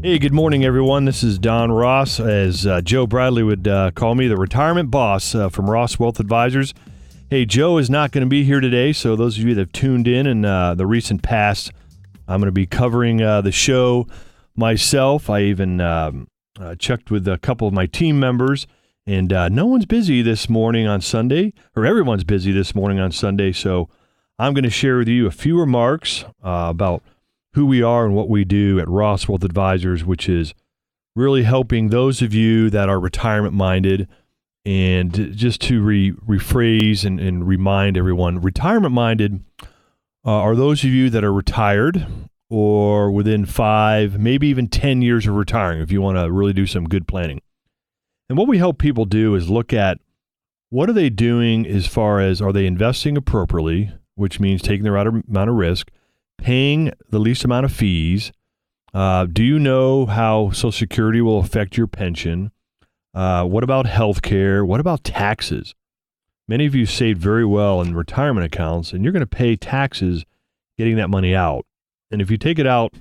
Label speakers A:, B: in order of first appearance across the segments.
A: Hey, good morning, everyone. This is Don Ross, as Joe Bradley would call me, the retirement boss from Ross Wealth Advisors. Hey, Joe is not going to be here today, so those of you that have tuned in the recent past, I'm going to be covering the show myself. I even checked with a couple of my team members, and no one's busy this morning on Sunday, or everyone's busy this morning on Sunday, so I'm going to share with you a few remarks about who we are and what we do at Ross Wealth Advisors, which is really helping those of you that are retirement-minded. And just to rephrase and remind everyone, retirement-minded are those of you that are retired or within 5, maybe even 10 years of retiring, if you want to really do some good planning. And what we help people do is look at what are they doing as far as, are they investing appropriately, which means taking the right amount of risk, paying the least amount of fees. Do you know how Social Security will affect your pension? What about health care? What about taxes? Many of you saved very well in retirement accounts, and you're going to pay taxes getting that money out. And if you take it out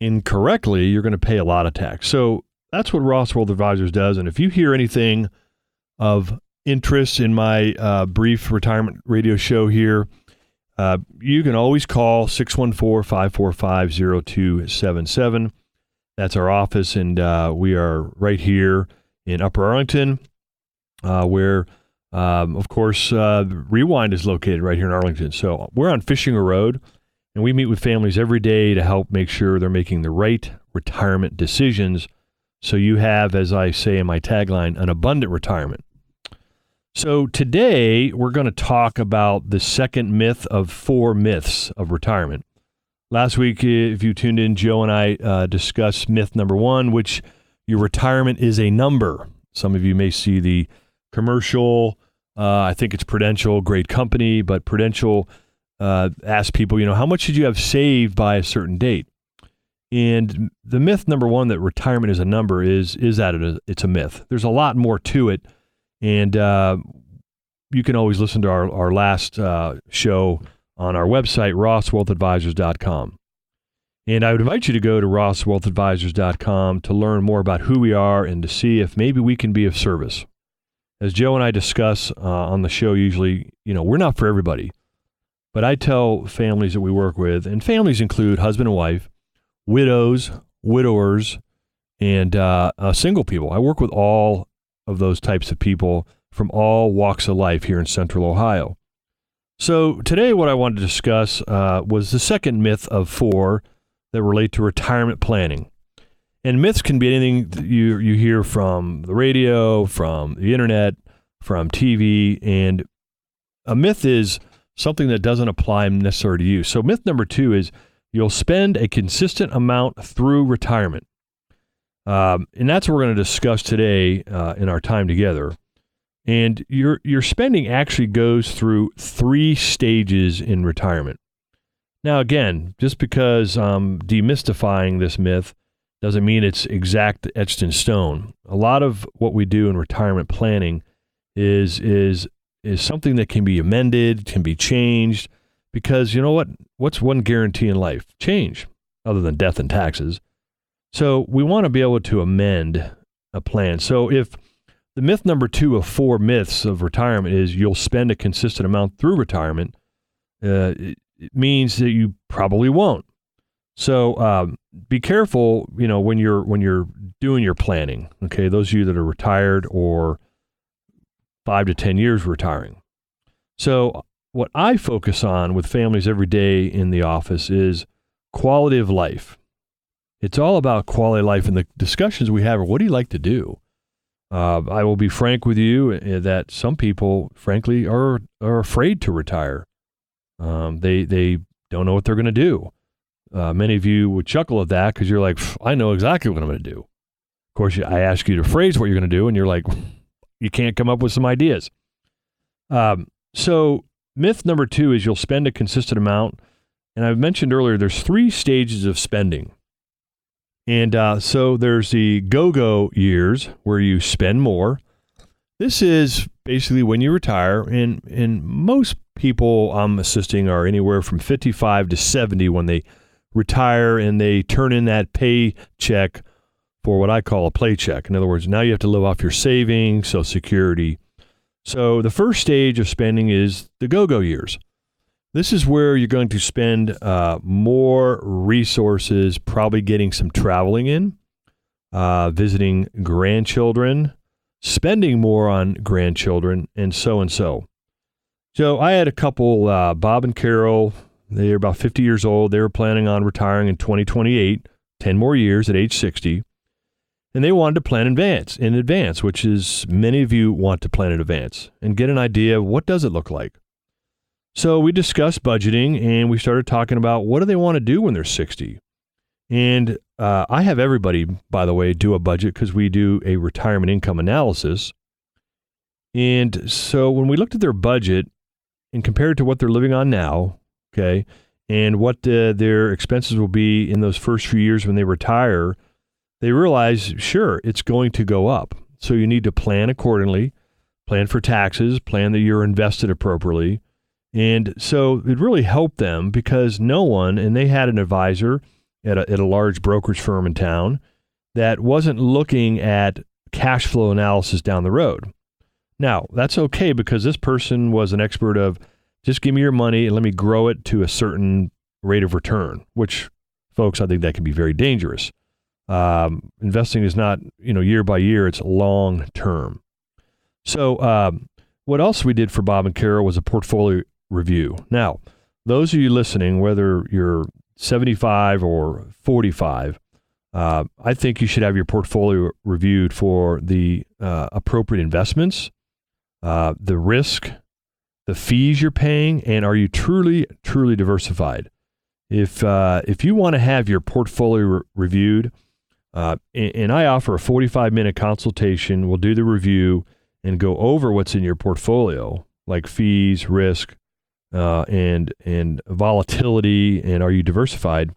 A: incorrectly, you're going to pay a lot of tax. So that's what Ross Wealth Advisors does. And if you hear anything of interest in my brief retirement radio show here, you can always call 614-545-0277. That's our office, and we are right here in Upper Arlington, where, of course, Rewind is located right here in Arlington. So we're on Fishinger Road, and we meet with families every day to help make sure they're making the right retirement decisions, so you have, as I say in my tagline, an abundant retirement. So today, we're going to talk about the second myth of 4 myths of retirement. Last week, if you tuned in, Joe and I discussed myth number 1, which your retirement is a number. Some of you may see the commercial. I think it's Prudential, great company, but Prudential asks people, how much should you have saved by a certain date? And the myth number 1, that retirement is a number, is that it's a myth. There's a lot more to it. And you can always listen to our last show on our website, rosswealthadvisors.com. And I would invite you to go to rosswealthadvisors.com to learn more about who we are and to see if maybe we can be of service. As Joe and I discuss on the show usually, we're not for everybody. But I tell families that we work with, and families include husband and wife, widows, widowers, and single people. I work with all of those types of people from all walks of life here in Central Ohio. So today what I wanted to discuss was the second myth of 4 that relate to retirement planning. And myths can be anything that you hear from the radio, from the internet, from TV, and a myth is something that doesn't apply necessarily to you. So myth number 2 is you'll spend a consistent amount through retirement. And that's what we're going to discuss today in our time together. And your spending actually goes through 3 stages in retirement. Now, again, just because I'm demystifying this myth doesn't mean it's exact, etched in stone. A lot of what we do in retirement planning is something that can be amended, can be changed, because you know what? What's one guarantee in life? Change, other than death and taxes. So we want to be able to amend a plan. So if the myth number 2 of 4 myths of retirement is you'll spend a consistent amount through retirement, it means that you probably won't. So be careful, when you're doing your planning. Okay, those of you that are retired or 5 to 10 years retiring. So what I focus on with families every day in the office is quality of life. It's all about quality of life, and the discussions we have are, what do you like to do? I will be frank with you that some people, frankly, are afraid to retire. They don't know what they're going to do. Many of you would chuckle at that because you're like, I know exactly what I'm going to do. Of course, I ask you to phrase what you're going to do, and you're like, you can't come up with some ideas. So myth number 2 is you'll spend a consistent amount. And I've mentioned earlier, there's 3 stages of spending. And so there's the go-go years where you spend more. This is basically when you retire, and most people I'm assisting are anywhere from 55 to 70 when they retire and they turn in that paycheck for what I call a play check. In other words, now you have to live off your savings, Social Security. So the first stage of spending is the go-go years. This is where you're going to spend more resources, probably getting some traveling in, visiting grandchildren, spending more on grandchildren, and so and so. So I had a couple, Bob and Carol, they were about 50 years old. They were planning on retiring in 2028, 10 more years at age 60. And they wanted to plan in advance, which is many of you want to plan in advance and get an idea of what does it look like. So we discussed budgeting and we started talking about what do they want to do when they're 60. And I have everybody, by the way, do a budget because we do a retirement income analysis. And so when we looked at their budget and compared to what they're living on now, okay, and what their expenses will be in those first few years when they retire, they realize, sure, it's going to go up. So you need to plan accordingly, plan for taxes, plan that you're invested appropriately. And so it really helped them because no one, and they had an advisor at a large brokerage firm in town that wasn't looking at cash flow analysis down the road. Now, that's okay because this person was an expert of just give me your money and let me grow it to a certain rate of return, which, folks, I think that can be very dangerous. Investing is not, year by year, it's long term. So what else we did for Bob and Carol was a portfolio review. Now, those of you listening, whether you're 75 or 45, I think you should have your portfolio reviewed for the appropriate investments, the risk, the fees you're paying, and are you truly diversified? If you want to have your portfolio reviewed, and I offer a 45-minute consultation, we'll do the review and go over what's in your portfolio, like fees, risk, and volatility, and are you diversified?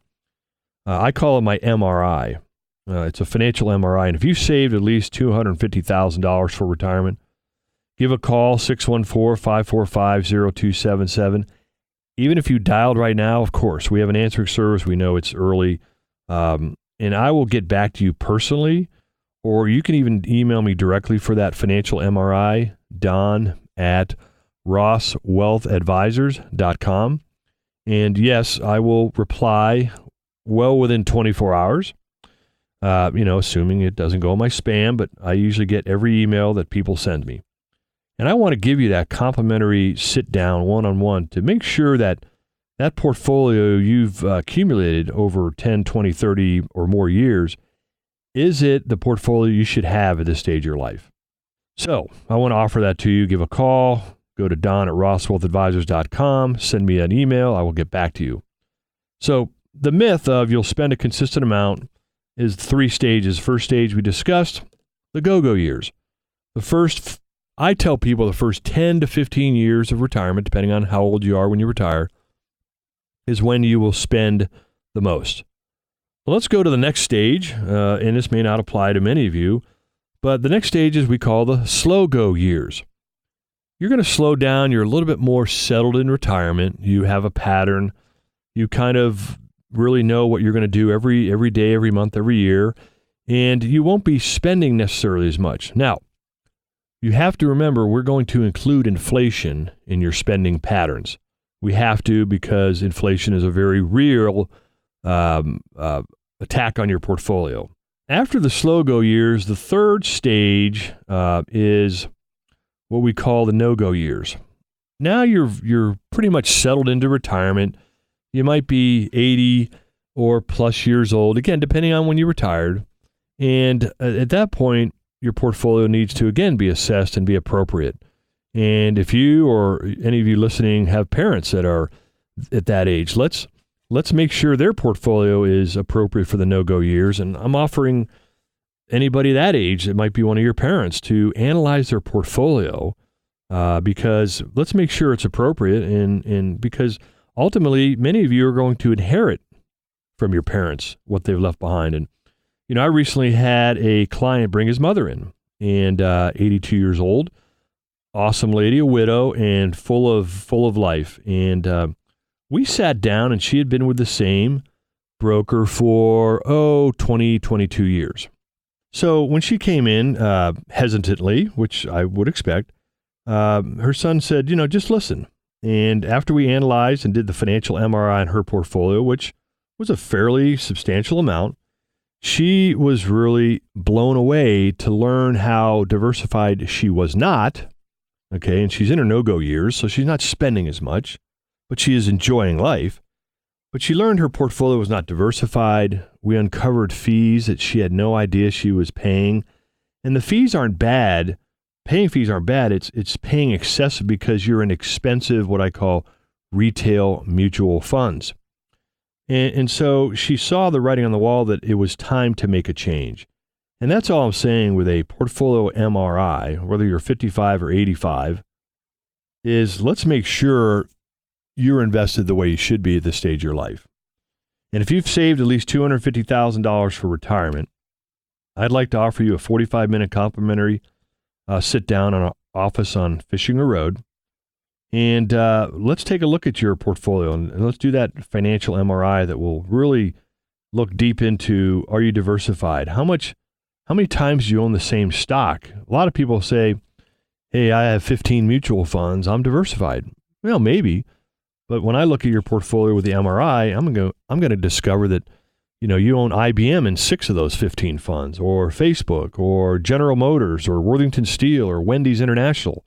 A: I call it my MRI. It's a financial MRI, and if you saved at least $250,000 for retirement, give a call, 614-545-0277. Even if you dialed right now, of course, we have an answering service. We know it's early, and I will get back to you personally, or you can even email me directly for that financial MRI, don@rosswealthadvisors.com. And yes, I will reply well within 24 hours, assuming it doesn't go in my spam, but I usually get every email that people send me. And I want to give you that complimentary sit-down one-on-one to make sure that that portfolio you've accumulated over 10, 20, 30 or more years, is it the portfolio you should have at this stage of your life? So I want to offer that to you. Give a call. Go to don@rosswealthadvisors.com. Send me an email. I will get back to you. So the myth of you'll spend a consistent amount is 3 stages. First stage we discussed, the go-go years. I tell people the first 10 to 15 years of retirement, depending on how old you are when you retire, is when you will spend the most. Well, let's go to the next stage, and this may not apply to many of you, but the next stage is we call the slow go years. You're going to slow down. You're a little bit more settled in retirement. You have a pattern. You kind of really know what you're going to do every day, every month, every year, and you won't be spending necessarily as much. Now, you have to remember we're going to include inflation in your spending patterns. We have to because inflation is a very real attack on your portfolio. After the slow-go years, the third stage is what we call the no-go years. Now you're pretty much settled into retirement. You might be 80 or plus years old, again, depending on when you retired. And at that point, your portfolio needs to, again, be assessed and be appropriate. And if you or any of you listening have parents that are at that age, let's make sure their portfolio is appropriate for the no-go years. And I'm offering anybody that age that might be one of your parents to analyze their portfolio because let's make sure it's appropriate. And because ultimately, many of you are going to inherit from your parents what they've left behind. And I recently had a client bring his mother in, and 82 years old, awesome lady, a widow, and full of life. And we sat down, and she had been with the same broker for, 20, 22 years. So when she came in, hesitantly, which I would expect, her son said, just listen. And after we analyzed and did the financial MRI on her portfolio, which was a fairly substantial amount, she was really blown away to learn how diversified she was not. Okay, and she's in her no-go years, so she's not spending as much, but she is enjoying life. But she learned her portfolio was not diversified. We uncovered fees that she had no idea she was paying. And the fees aren't bad. Paying fees aren't bad. It's paying excessive because you're in expensive, what I call retail mutual funds. And so she saw the writing on the wall that it was time to make a change. And that's all I'm saying with a portfolio MRI, whether you're 55 or 85, is let's make sure you're invested the way you should be at this stage of your life. And if you've saved at least $250,000 for retirement, I'd like to offer you a 45-minute complimentary sit down in our office on Fishinger Road. And let's take a look at your portfolio and let's do that financial MRI that will really look deep into, are you diversified? How many times do you own the same stock? A lot of people say, hey, I have 15 mutual funds. I'm diversified. Well, maybe. But when I look at your portfolio with the MRI, I'm going to discover that, you own IBM in 6 of those 15 funds, or Facebook, or General Motors, or Worthington Steel, or Wendy's International.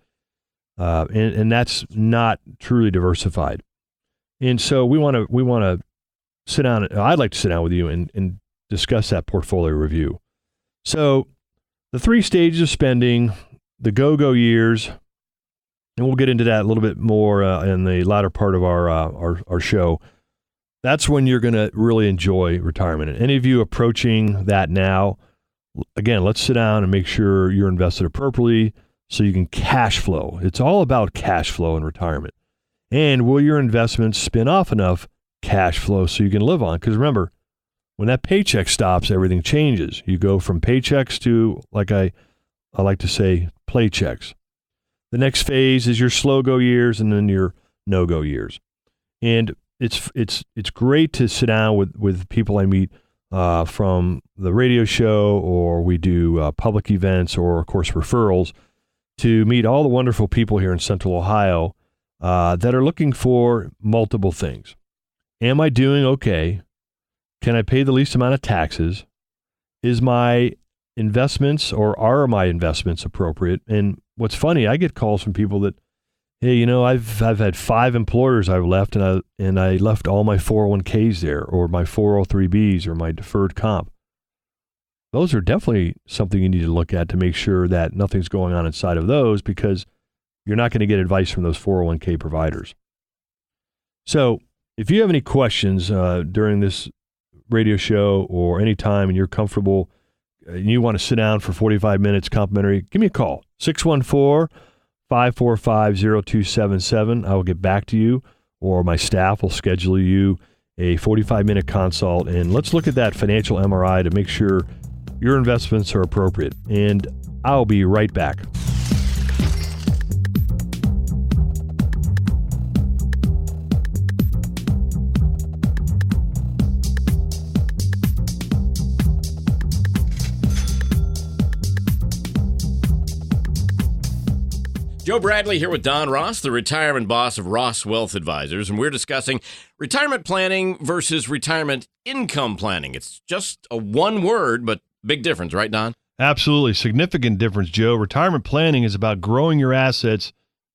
A: And that's not truly diversified. And so we want to sit down. I'd like to sit down with you and discuss that portfolio review. So the 3 stages of spending, the go-go years, and we'll get into that a little bit more in the latter part of our show. That's when you're going to really enjoy retirement. And any of you approaching that now, again, let's sit down and make sure you're invested appropriately so you can cash flow. It's all about cash flow in retirement. And will your investments spin off enough cash flow so you can live on? Because remember, when that paycheck stops, everything changes. You go from paychecks to, like I like to say, playchecks. The next phase is your slow-go years and then your no-go years. And it's great to sit down with people I meet from the radio show, or we do public events, or, of course, referrals, to meet all the wonderful people here in Central Ohio that are looking for multiple things. Am I doing okay? Can I pay the least amount of taxes? Is my investments, or are my investments appropriate? And what's funny, I get calls from people that, hey, I've had 5 employers I've left, and I left all my 401ks there, or my 403bs, or my deferred comp. Those are definitely something you need to look at to make sure that nothing's going on inside of those, because you're not going to get advice from those 401k providers. So if you have any questions during this radio show or any time and you're comfortable and you want to sit down for 45 minutes complimentary, give me a call, 614-545-0277. I will get back to you, or my staff will schedule you a 45-minute consult, and let's look at that financial MRI to make sure your investments are appropriate. And I'll be right back.
B: Joe Bradley here with Don Ross, the retirement boss of Ross Wealth Advisors, and we're discussing retirement planning versus retirement income planning. It's just a one word, but big difference, right, Don?
A: Absolutely. Significant difference, Joe. Retirement planning is about growing your assets,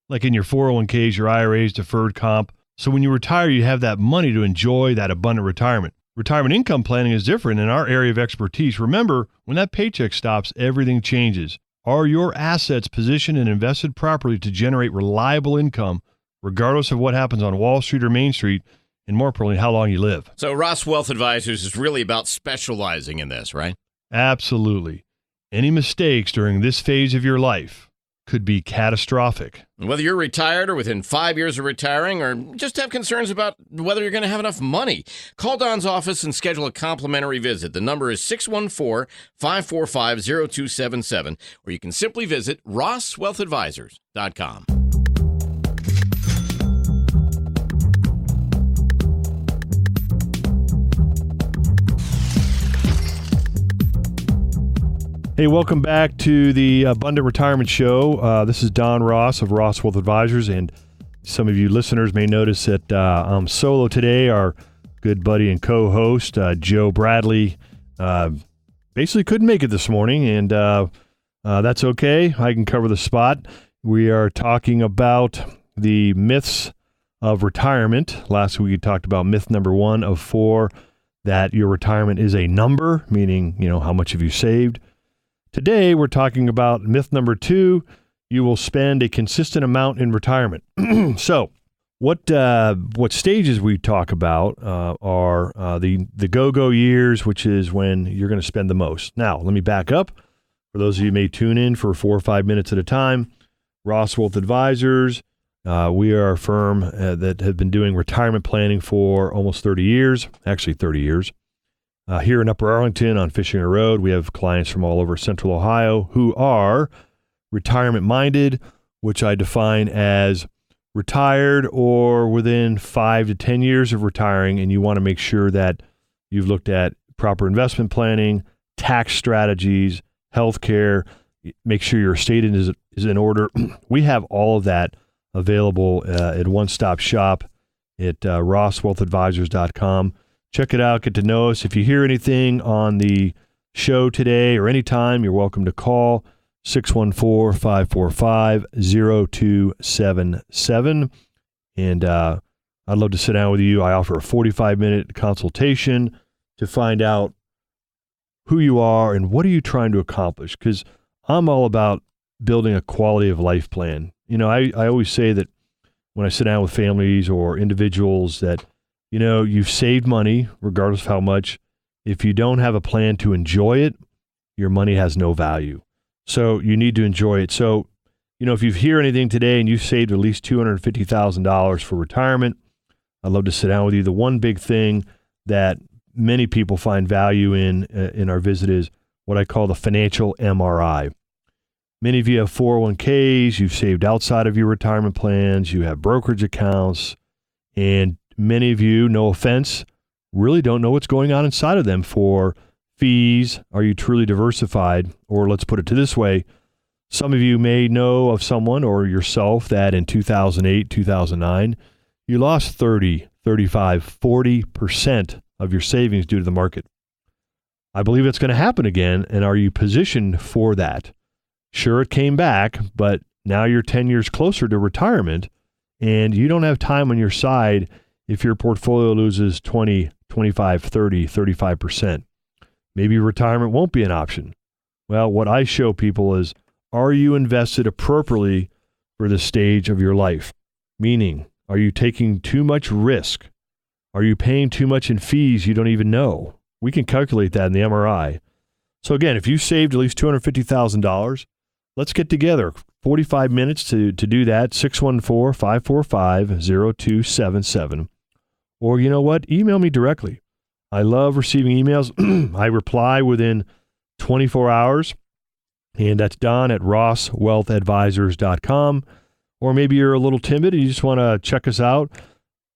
A: like in your 401ks, your IRAs, deferred comp. So when you retire, you have that money to enjoy that abundant retirement. Retirement income planning is different in our area of expertise. Remember, when that paycheck stops, everything changes. Are your assets positioned and invested properly to generate reliable income, regardless of what happens on Wall Street or Main Street, and more importantly, how long you live?
B: So Ross Wealth Advisors is really about specializing in this, right?
A: Absolutely. Any mistakes during this phase of your life could be catastrophic.
B: Whether you're retired or within 5 years of retiring, or just have concerns about whether you're going to have enough money, call Don's office and schedule a complimentary visit. The number is 614-545-0277, or you can simply visit rosswealthadvisors.com.
A: Hey, welcome back to the Abundant Retirement Show. This is Don Ross of Ross Wealth Advisors, and some of you listeners may notice that I'm solo today. Our good buddy and co-host, Joe Bradley, basically couldn't make it this morning, and that's okay. I can cover the spot. We are talking about the myths of retirement. Last week we talked about myth number 1 of 4, that your retirement is a number, meaning, how much have you saved. Today, we're talking about myth number 2, you will spend a consistent amount in retirement. So, what stages we talk about are the go-go years, which is when you're going to spend the most. Now, let me back up. For those of you who may tune in for 4 or 5 minutes at a time, Ross Wealth Advisors, we are a firm that have been doing retirement planning for almost 30 years, actually 30 years. Here in Upper Arlington on Fishinger Road, we have clients from all over Central Ohio who are retirement-minded, which I define as retired or within 5 to 10 years of retiring, and you want to make sure that you've looked at proper investment planning, tax strategies, healthcare, make sure your estate is in order. We have all of that available at One Stop Shop at rosswealthadvisors.com. Check it out. Get to know us. If you hear anything on the show today or anytime, you're welcome to call 614-545-0277. And I'd love to sit down with you. I offer a 45-minute consultation to find out who you are and what are you trying to accomplish. Because I'm all about building a quality of life plan. I always say that when I sit down with families or individuals that you've saved money, regardless of how much. If you don't have a plan to enjoy it, your money has no value. So you need to enjoy it. So, if you hear anything today and you've saved at least $250,000 for retirement, I'd love to sit down with you. The one big thing that many people find value in our visit is what I call the financial MRI. Many of you have 401ks, you've saved outside of your retirement plans, you have brokerage accounts, and many of you, no offense, really don't know what's going on inside of them for fees. Are you truly diversified? Or let's put it this way. Some of you may know of someone or yourself that in 2008, 2009, you lost 30, 35, 40% of your savings due to the market. I believe it's going to happen again. And are you positioned for that? Sure, it came back, but now you're 10 years closer to retirement and you don't have time on your side if your portfolio loses 20, 25, 30, 35%. Maybe retirement won't be an option. Well, what I show people is, are you invested appropriately for this stage of your life? Meaning, are you taking too much risk? Are you paying too much in fees you don't even know? We can calculate that in the MRI. So again, if you saved at least $250,000, let's get together. 45 minutes to do that, 614-545-0277. Or you know what? Email me directly. I love receiving emails. I reply within 24 hours. And that's Don at rosswealthadvisors.com. Or maybe you're a little timid and you just want to check us out,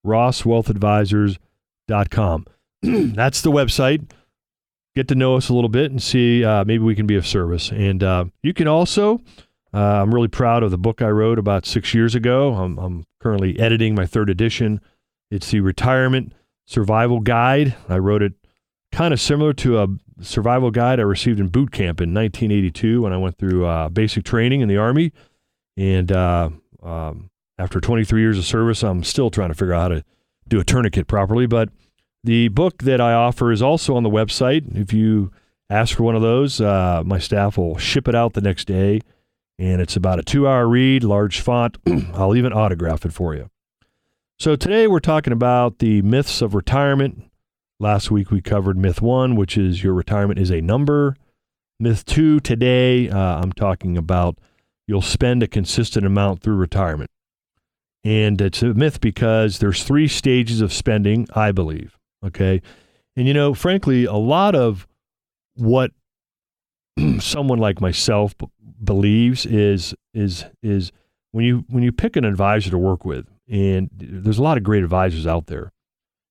A: rosswealthadvisors.com. That's the website. Get to know us a little bit and see maybe we can be of service. And you can also, I'm really proud of the book I wrote about 6 years ago. I'm currently editing my 3rd edition. It's the Retirement Survival Guide. I wrote it kind of similar to a survival guide I received in boot camp in 1982 when I went through basic training in the Army. And after 23 years of service, I'm still trying to figure out how to do a tourniquet properly. But the book that I offer is also on the website. If you ask for one of those, my staff will ship it out the next day. And it's about a 2-hour read, large font. I'll even autograph it for you. So today we're talking about the myths of retirement. Last week we covered myth 1, which is your retirement is a number. Myth 2, today I'm talking about you'll spend a consistent amount through retirement. And it's a myth because there's 3 stages of spending, I believe. Okay. And frankly, a lot of what someone like myself believes is when you pick an advisor to work with, and there's a lot of great advisors out there,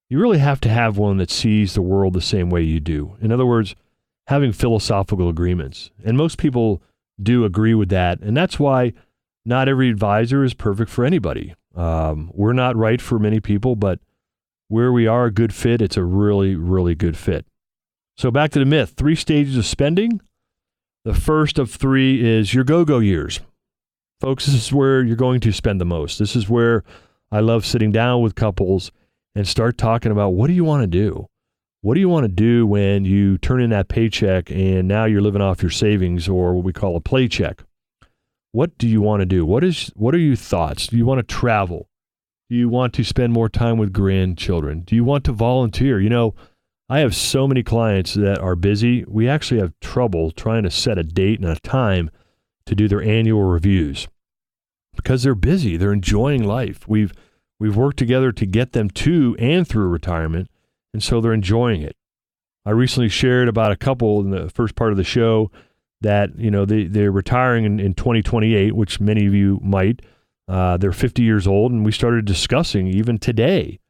A: you really have to have one that sees the world the same way you do. In other words, having philosophical agreements. And most people do agree with that. And that's why not every advisor is perfect for anybody. We're not right for many people, but where we are a good fit, it's a really, really good fit. So back to the myth, 3 stages of spending. The first of 3 is your go-go years. Folks, this is where you're going to spend the most. This is where I love sitting down with couples and start talking about, what do you want to do? What do you want to do when you turn in that paycheck and now you're living off your savings, or what we call a play check? What do you want to do? What are your thoughts? Do you want to travel? Do you want to spend more time with grandchildren? Do you want to volunteer? You know, I have so many clients that are busy. We actually have trouble trying to set a date and a time to do their annual reviews because they're busy. They're enjoying life. We've worked together to get them to and through retirement, and so they're enjoying it. I recently shared about a couple in the first part of the show that, you know, they're retiring in 2028, which many of you might. They're 50 years old, and we started discussing even today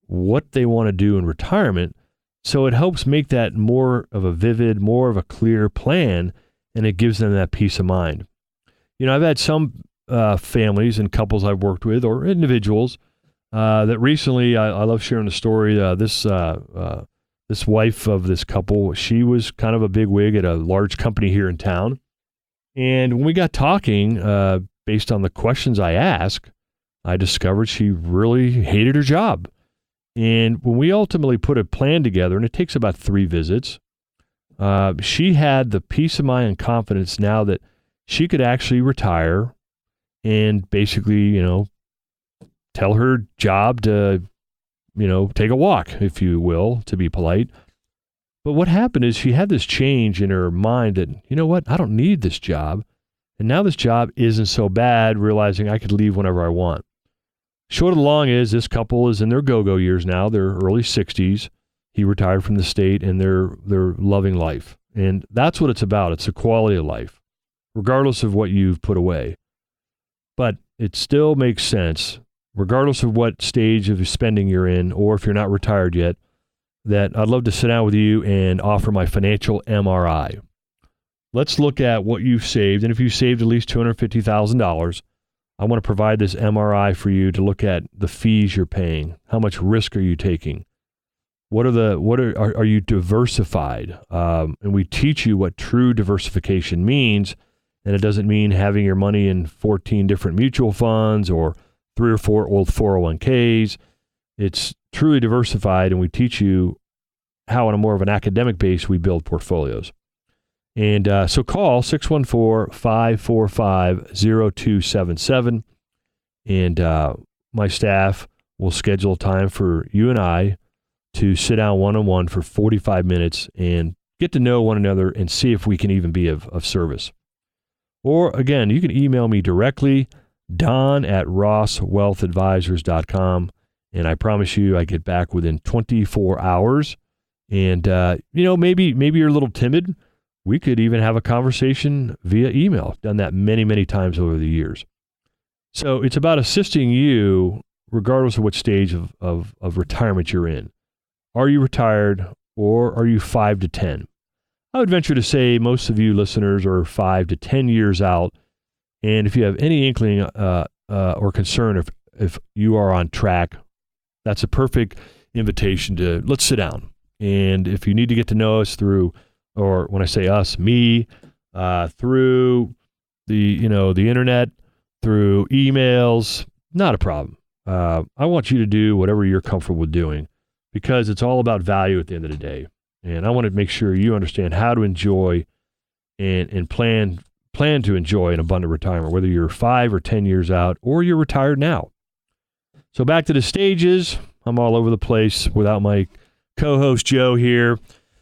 A: what they want to do in retirement. So it helps make that more of a vivid, more of a clear plan, and it gives them that peace of mind. You know, I've had some families and couples I've worked with, or individuals, that recently, I love sharing the story. This wife of this couple, she was kind of a big wig at a large company here in town. And when we got talking, based on the questions I asked, I discovered she really hated her job. And when we ultimately put a plan together, and it takes about 3 visits, she had the peace of mind and confidence now that she could actually retire and basically, you know, tell her job to, you know, take a walk, if you will, to be polite. But what happened is she had this change in her mind that, you know what, I don't need this job. And now this job isn't so bad, realizing I could leave whenever I want. Short of the long is, this couple is in their go-go years now. They're early 60s. He retired from the state, and they're loving life. And that's what it's about. It's the quality of life, regardless of what you've put away. But it still makes sense, regardless of what stage of spending you're in, or if you're not retired yet, that I'd love to sit down with you and offer my financial MRI. Let's look at what you've saved. And if you saved at least $250,000, I want to provide this MRI for you to look at the fees you're paying. How much risk are you taking? Are you diversified? And we teach you what true diversification means. And it doesn't mean having your money in 14 different mutual funds or 3 or 4 old 401ks. It's truly diversified, and we teach you how, on a more of an academic base, we build portfolios. And so call 614-545-0277, and my staff will schedule time for you and I to sit down one-on-one for 45 minutes and get to know one another and see if we can even be of service. Or, again, you can email me directly, don@rosswealthadvisors.com, and I promise you I get back within 24 hours. And, you know, maybe you're a little timid. We could even have a conversation via email. I've done that many, many times over the years. So it's about assisting you regardless of what stage of retirement you're in. Are you retired, or are you 5 to 10? I would venture to say most of you listeners are 5 to 10 years out. And if you have any inkling or concern if you are on track, that's a perfect invitation to let's sit down. And if you need to get to know us through, or when I say us, me, through the internet, through emails, not a problem. I want you to do whatever you're comfortable with doing, because it's all about value at the end of the day. And I want to make sure you understand how to enjoy and plan to enjoy an abundant retirement, whether you're 5 or 10 years out or you're retired now. So back to the stages. I'm all over the place without my co-host Joe here.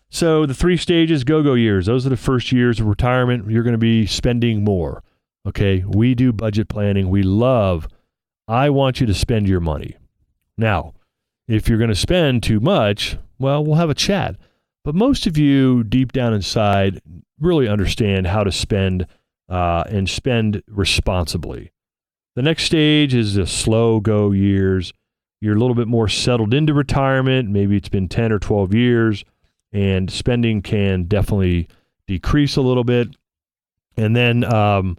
A: So the 3 stages, go-go years, those are the first years of retirement. You're going to be spending more. Okay, we do budget planning. I want you to spend your money. Now, if you're going to spend too much, well, we'll have a chat. But most of you deep down inside really understand how to spend and spend responsibly. The next stage is the slow go years. You're a little bit more settled into retirement. Maybe it's been 10 or 12 years, and spending can definitely decrease a little bit. And then the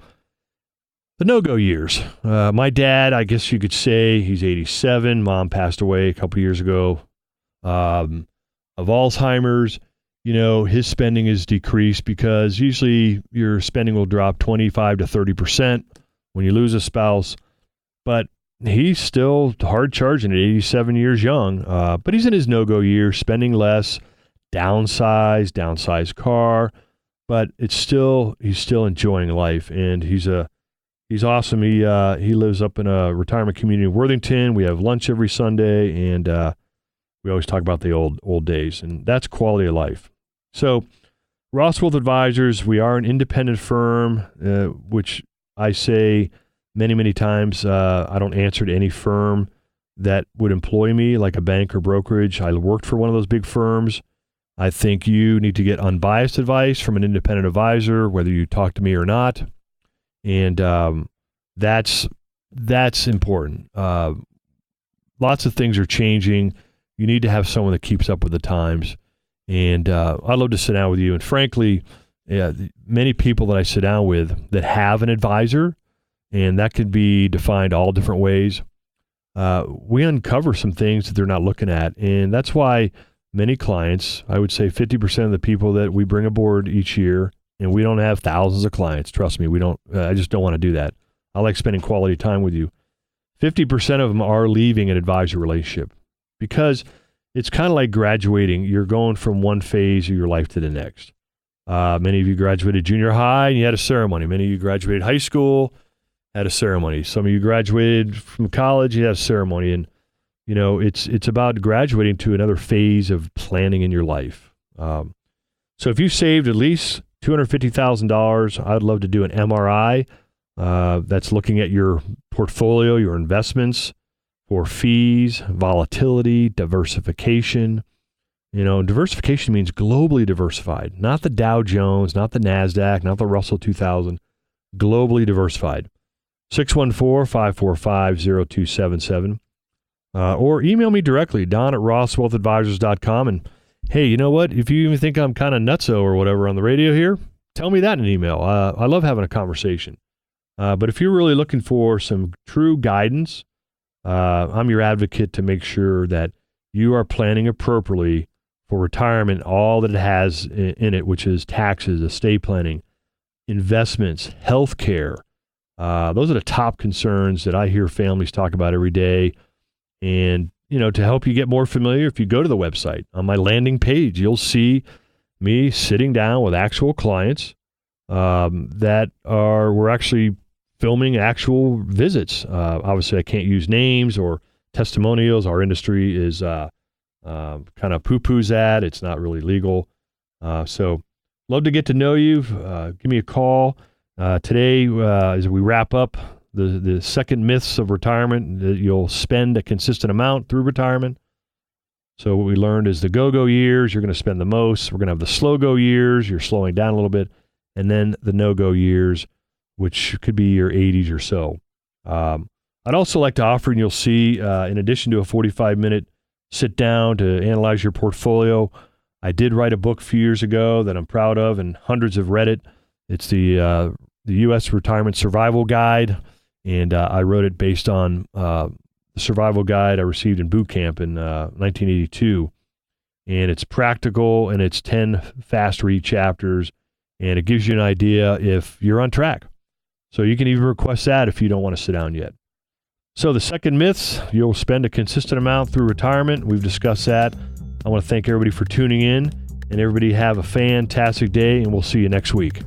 A: no-go years. My dad, I guess you could say, he's 87. Mom passed away a couple years ago of Alzheimer's. His spending is decreased because usually your spending will drop 25 to 30% when you lose a spouse. But he's still hard charging at 87 years young. But he's in his no-go year, spending less, downsize car. But he's still enjoying life, and he's awesome. He lives up in a retirement community in Worthington. We have lunch every Sunday, and we always talk about the old days, and that's quality of life. So, Ross Wealth Advisors, we are an independent firm, which I say many times. I don't answer to any firm that would employ me, like a bank or brokerage. I worked for one of those big firms. I think you need to get unbiased advice from an independent advisor, whether you talk to me or not. And that's important. Lots of things are changing. You need to have someone that keeps up with the times. And I'd love to sit down with you. And frankly, many people that I sit down with that have an advisor, and that could be defined all different ways, we uncover some things that they're not looking at. And that's why many clients, I would say 50% of the people that we bring aboard each year, and we don't have thousands of clients, trust me, we don't. I just don't want to do that. I like spending quality time with you. 50% of them are leaving an advisor relationship because it's kind of like graduating. You're going from one phase of your life to the next. Many of you graduated junior high and you had a ceremony. Many of you graduated high school, had a ceremony. Some of you graduated from college, you had a ceremony. And it's about graduating to another phase of planning in your life. So if you saved at least $250,000, I'd love to do an MRI. That's looking at your portfolio, your investments for fees, volatility, diversification. Diversification means globally diversified, not the Dow Jones, not the NASDAQ, not the Russell 2000, globally diversified. 614-545-0277. Or email me directly, don@rosswealthadvisors.com. And hey, you know what? If you even think I'm kind of nutso or whatever on the radio here, tell me that in an email. I love having a conversation. But if you're really looking for some true guidance, I'm your advocate to make sure that you are planning appropriately for retirement, all that it has in it, which is taxes, estate planning, investments, health care. Those are the top concerns that I hear families talk about every day. And, to help you get more familiar, if you go to the website, on my landing page, you'll see me sitting down with actual clients we're actually filming actual visits. Obviously, I can't use names or testimonials. Our industry is kind of poo-poos that. It's not really legal. So love to get to know you. Give me a call. Today, as we wrap up, the second myths of retirement, that you'll spend a consistent amount through retirement. So what we learned is the go-go years, you're going to spend the most. We're going to have the slow-go years, you're slowing down a little bit. And then the no-go years, which could be your 80s or so. I'd also like to offer, and you'll see, in addition to a 45-minute sit down to analyze your portfolio, I did write a book a few years ago that I'm proud of, and hundreds have read it. It's the U.S. Retirement Survival Guide, and I wrote it based on the survival guide I received in boot camp in 1982. And it's practical, and it's 10 fast-read chapters, and it gives you an idea if you're on track. So you can even request that if you don't want to sit down yet. So the second myth, you'll spend a consistent amount through retirement. We've discussed that. I want to thank everybody for tuning in, and everybody have a fantastic day, and we'll see you next week.